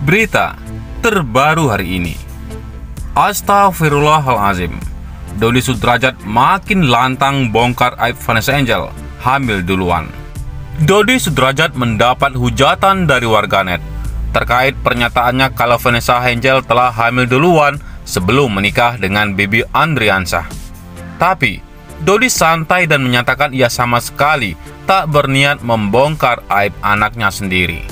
Berita terbaru hari ini. Astagfirullahalazim. Dodi Sudrajat makin lantang bongkar aib Vanessa Angel hamil duluan. Dodi Sudrajat mendapat hujatan dari warganet terkait pernyataannya kalau Vanessa Angel telah hamil duluan sebelum menikah dengan Bibi Andriansah. Tapi Dodi santai dan menyatakan ia sama sekali tak berniat membongkar aib anaknya sendiri.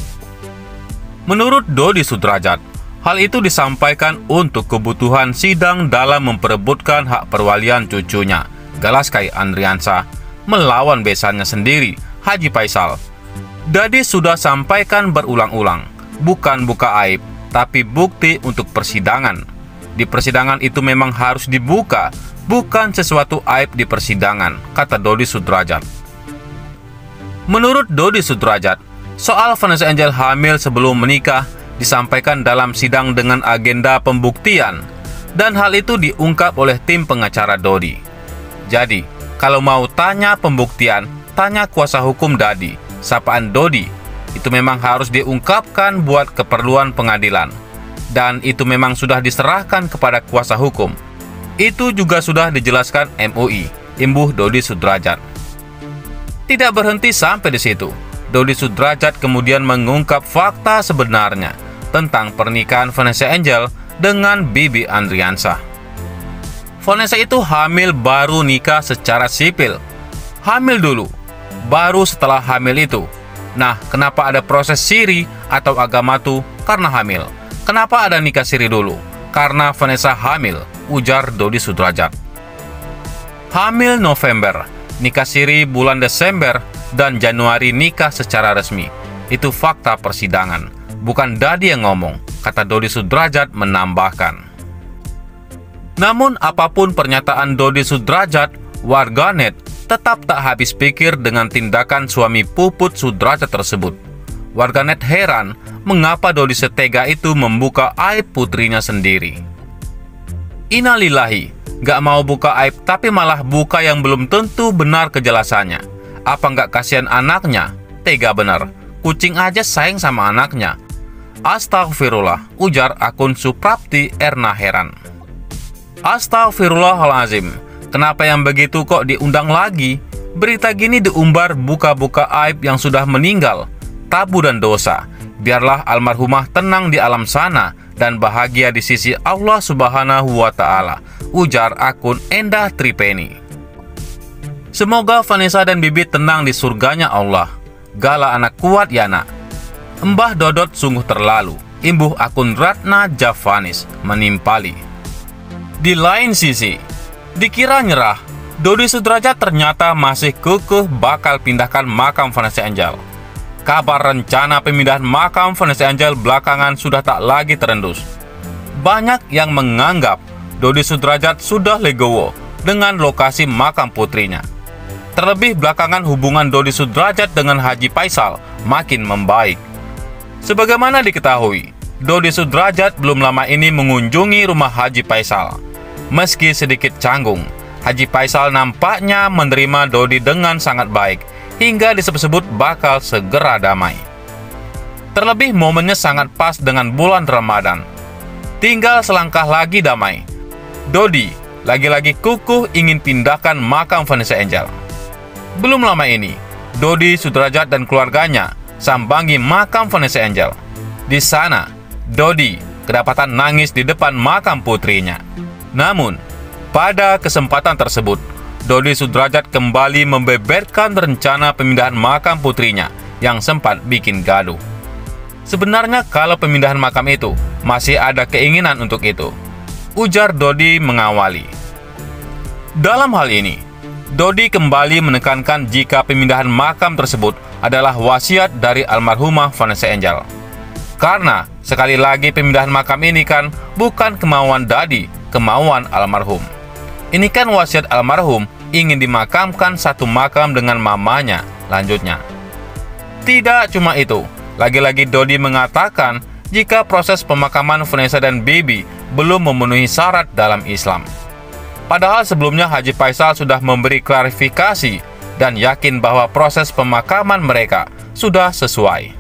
Menurut Dodi Sudrajat, hal itu disampaikan untuk kebutuhan sidang dalam memperebutkan hak perwalian cucunya, Galaskai Andriansah, melawan besannya sendiri, Haji Faisal. Dodi sudah sampaikan berulang-ulang, bukan buka aib, tapi bukti untuk persidangan. Di persidangan itu memang harus dibuka, bukan sesuatu aib di persidangan, kata Dodi Sudrajat. Menurut Dodi Sudrajat, soal Vanessa Angel hamil sebelum menikah disampaikan dalam sidang dengan agenda pembuktian, dan hal itu diungkap oleh tim pengacara Dodi. Jadi, kalau mau tanya pembuktian, tanya kuasa hukum Dodi, sapaan Dodi. Itu memang harus diungkapkan buat keperluan pengadilan, dan itu memang sudah diserahkan kepada kuasa hukum. Itu juga sudah dijelaskan MUI, imbuh Dodi Sudrajat. Tidak berhenti sampai di situ. Dodi Sudrajat kemudian mengungkap fakta sebenarnya tentang pernikahan Vanessa Angel dengan Bibi Andriansah. Vanessa itu hamil baru nikah secara sipil. Hamil dulu, baru setelah hamil itu. Nah, kenapa ada proses siri atau agamatu? Karena hamil. Kenapa ada nikah siri dulu? Karena Vanessa hamil, ujar Dodi Sudrajat. Hamil November, nikah siri bulan Desember, dan Januari nikah secara resmi. Itu fakta persidangan, bukan Dodi yang ngomong, kata Dodi Sudrajat menambahkan. Namun apapun pernyataan Dodi Sudrajat, warganet tetap tak habis pikir dengan tindakan suami Puput Sudrajat tersebut. Warganet heran mengapa Dodi setega itu membuka aib putrinya sendiri. Innalillahi, gak mau buka aib tapi malah buka yang belum tentu benar kejelasannya. Apa nggak kasihan anaknya? Tega benar. Kucing aja sayang sama anaknya. Astagfirullah, ujar akun Suprapti Erna heran. Astagfirullahalazim. Kenapa yang begitu kok diundang lagi? Berita gini diumbar buka-buka aib yang sudah meninggal. Tabu dan dosa. Biarlah almarhumah tenang di alam sana dan bahagia di sisi Allah Subhanahu wa Ta'ala, ujar akun Endah Tripeni. Semoga Vanessa dan Bibi tenang di surganya Allah. Gala anak kuat ya nak. Mbah Dodot sungguh terlalu, imbuh akun Ratna Javanis menimpali. Di lain sisi, dikira nyerah, Dodi Sudrajat ternyata masih kekeh bakal pindahkan makam Vanessa Angel. Kabar rencana pemindahan makam Vanessa Angel belakangan sudah tak lagi terendus. Banyak yang menganggap Dodi Sudrajat sudah legowo dengan lokasi makam putrinya. Terlebih belakangan hubungan Dodi Sudrajat dengan Haji Faisal makin membaik. Sebagaimana diketahui, Dodi Sudrajat belum lama ini mengunjungi rumah Haji Faisal. Meski sedikit canggung, Haji Faisal nampaknya menerima Dodi dengan sangat baik, hingga disebut-sebut bakal segera damai. Terlebih momennya sangat pas dengan bulan Ramadan. Tinggal selangkah lagi damai. Dodi lagi-lagi kukuh ingin pindahkan makam Vanessa Angel. Belum lama ini, Dodi Sudrajat dan keluarganya sambangi makam Vanessa Angel. Di sana, Dodi kedapatan nangis di depan makam putrinya. Namun, pada kesempatan tersebut, Dodi Sudrajat kembali membeberkan rencana pemindahan makam putrinya yang sempat bikin gaduh. Sebenarnya kalau pemindahan makam itu, masih ada keinginan untuk itu, ujar Dodi mengawali. Dalam hal ini, Dodi kembali menekankan jika pemindahan makam tersebut adalah wasiat dari almarhumah Vanessa Angel. Karena sekali lagi pemindahan makam ini kan bukan kemauan Dodi, kemauan almarhum. Ini kan wasiat almarhum ingin dimakamkan satu makam dengan mamanya, lanjutnya. Tidak cuma itu, lagi-lagi Dodi mengatakan jika proses pemakaman Vanessa dan Bibi belum memenuhi syarat dalam Islam. Padahal sebelumnya Haji Faisal sudah memberi klarifikasi dan yakin bahwa proses pemakaman mereka sudah sesuai.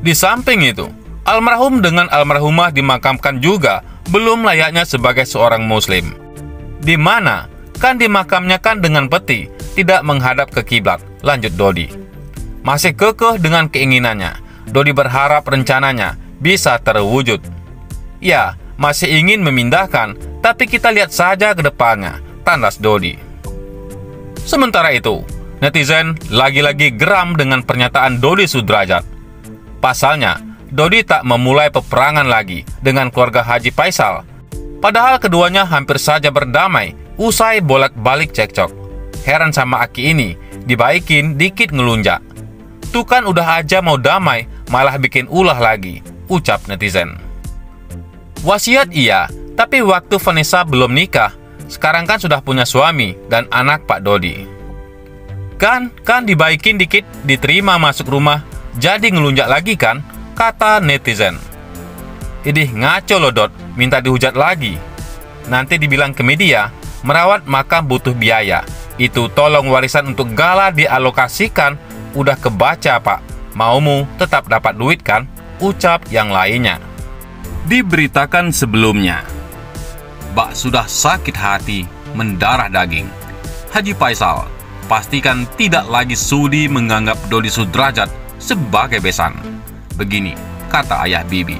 Di samping itu, almarhum dengan almarhumah dimakamkan juga belum layaknya sebagai seorang muslim, di mana kan dimakamnya kan dengan peti, tidak menghadap ke kiblat, lanjut Dodi. Masih kekeh dengan keinginannya, Dodi berharap rencananya bisa terwujud. Ya, masih ingin memindahkan, tapi kita lihat saja ke depannya, tandas Dodi. Sementara itu, netizen lagi-lagi geram dengan pernyataan Dodi Sudrajat. Pasalnya, Dodi tak memulai peperangan lagi dengan keluarga Haji Faisal. Padahal keduanya hampir saja berdamai usai bolak-balik cekcok. Heran sama Aki ini, dibaikin dikit ngelunjak. Tuh kan udah aja mau damai, malah bikin ulah lagi, ucap netizen. Wasiat iya, tapi waktu Vanessa belum nikah, sekarang kan sudah punya suami dan anak Pak Dodi. Kan dibaikin dikit, diterima masuk rumah, jadi ngelunjak lagi kan, kata netizen. Idih ngaco loh Dot, minta dihujat lagi. Nanti dibilang ke media, merawat makam butuh biaya. Itu tolong warisan untuk gala dialokasikan, udah kebaca Pak. Maumu tetap dapat duit kan, ucap yang lainnya. Diberitakan sebelumnya, Bak sudah sakit hati, mendarah daging. Haji Faisal pastikan tidak lagi sudi menganggap Dodi Sudrajat sebagai besan. Begini kata ayah Bibi.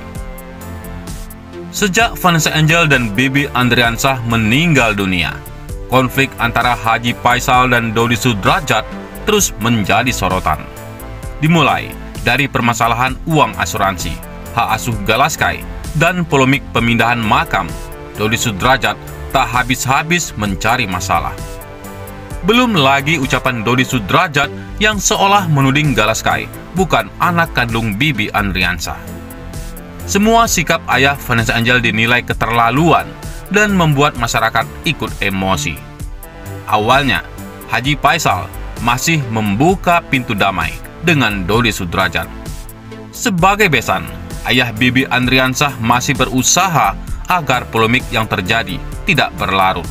Sejak Vanessa Angel dan Bibi Andriansah meninggal dunia, konflik antara Haji Faisal dan Dodi Sudrajat terus menjadi sorotan. Dimulai dari permasalahan uang asuransi, hak asuh Galaskai, dan polemik pemindahan makam, Dodi Sudrajat tak habis-habis mencari masalah. Belum lagi ucapan Dodi Sudrajat yang seolah menuding Galaskai bukan anak kandung Bibi Andriansah. Semua sikap ayah Vanessa Angel dinilai keterlaluan dan membuat masyarakat ikut emosi. Awalnya, Haji Faisal masih membuka pintu damai dengan Dodi Sudrajat. Sebagai besan, ayah Bibi Andriansah masih berusaha agar polemik yang terjadi tidak berlarut.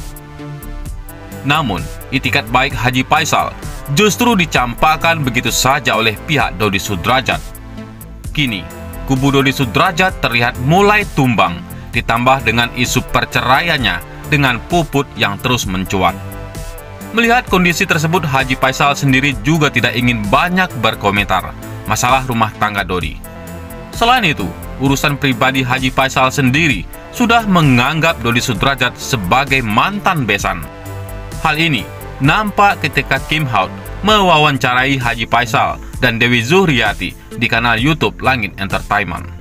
Namun, itikat baik Haji Faisal justru dicampakkan begitu saja oleh pihak Dodi Sudrajat. Kini, kubu Dodi Sudrajat terlihat mulai tumbang, ditambah dengan isu perceraiannya dengan Puput yang terus mencuat. Melihat kondisi tersebut, Haji Faisal sendiri juga tidak ingin banyak berkomentar masalah rumah tangga Dodi. Selain itu, urusan pribadi Haji Faisal sendiri sudah menganggap Dodi Sudrajat sebagai mantan besan. Hal ini nampak ketika Kim Haut mewawancarai Haji Faisal dan Dewi Zuhriati di kanal YouTube Langit Entertainment.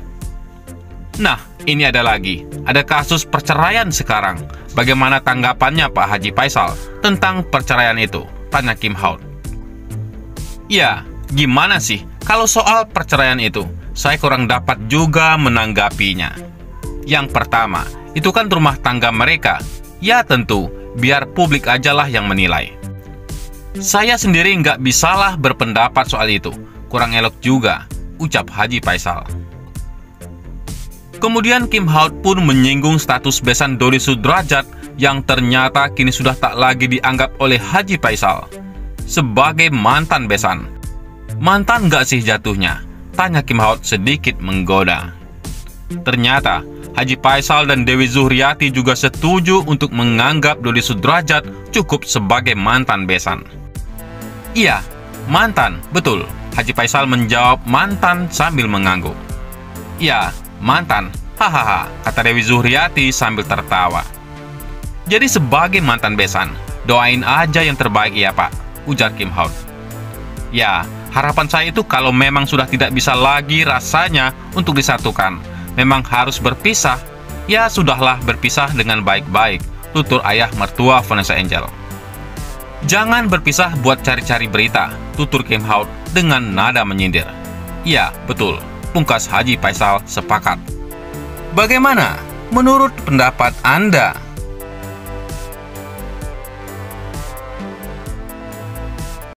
Nah, ini ada kasus perceraian sekarang. Bagaimana tanggapannya Pak Haji Faisal tentang perceraian itu? Tanya Kim Haut. Ya, gimana sih kalau soal perceraian itu? Saya kurang dapat juga menanggapinya. Yang pertama, itu kan rumah tangga mereka. Ya tentu, biar publik ajalah yang menilai. Saya sendiri nggak bisalah berpendapat soal itu. Kurang elok juga, ucap Haji Faisal. Kemudian Kim Haut pun menyinggung status besan Dodi Sudrajat yang ternyata kini sudah tak lagi dianggap oleh Haji Faisal sebagai mantan besan. Mantan nggak sih jatuhnya? Tanya Kim Haut sedikit menggoda. Ternyata Haji Faisal dan Dewi Zuhriati juga setuju untuk menganggap Dodi Sudrajat cukup sebagai mantan besan. Iya, mantan, betul. Haji Faisal menjawab mantan sambil mengangguk. Iya, mantan, hahaha, kata Dewi Zuhriati sambil tertawa. Jadi sebagai mantan besan, doain aja yang terbaik ya Pak, ujar Kim Haut. Ya, harapan saya itu kalau memang sudah tidak bisa lagi rasanya untuk disatukan, memang harus berpisah, ya sudahlah berpisah dengan baik-baik, tutur ayah mertua Vanessa Angel. Jangan berpisah buat cari-cari berita, tutur Kim Haut dengan nada menyindir. Ya, betul, pungkas Haji Faisal sepakat. Bagaimana menurut pendapat Anda?